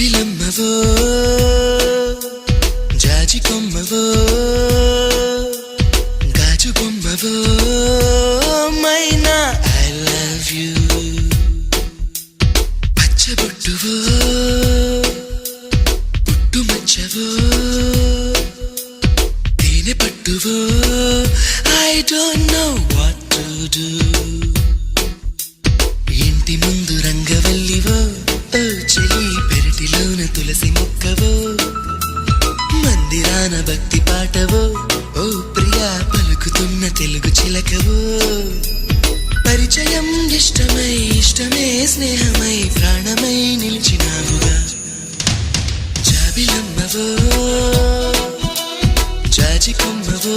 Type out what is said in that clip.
జాబిలమ్మవో జాజి కొమ్మవో గాజు బొమ్మవో మైనా ఐ లవ్ యూ పచ్చబొట్టువో పుట్టుమచ్చవో తేనె పట్టువో I don't know what to do ఇంటి ముందు రంగవల్లివో ఓ చెలి పెరటిలోన తులసి మొక్కవో మందిరాన భక్తి పాటవో ఓ ప్రియా పలుకుతున్న తెలుగు చిలకవో పరిచయం ఇష్టమై ఇష్టమే స్నేహమై ప్రాణమై నిలిచినావుగా జాబిలమ్మవో జాజి కొమ్మవో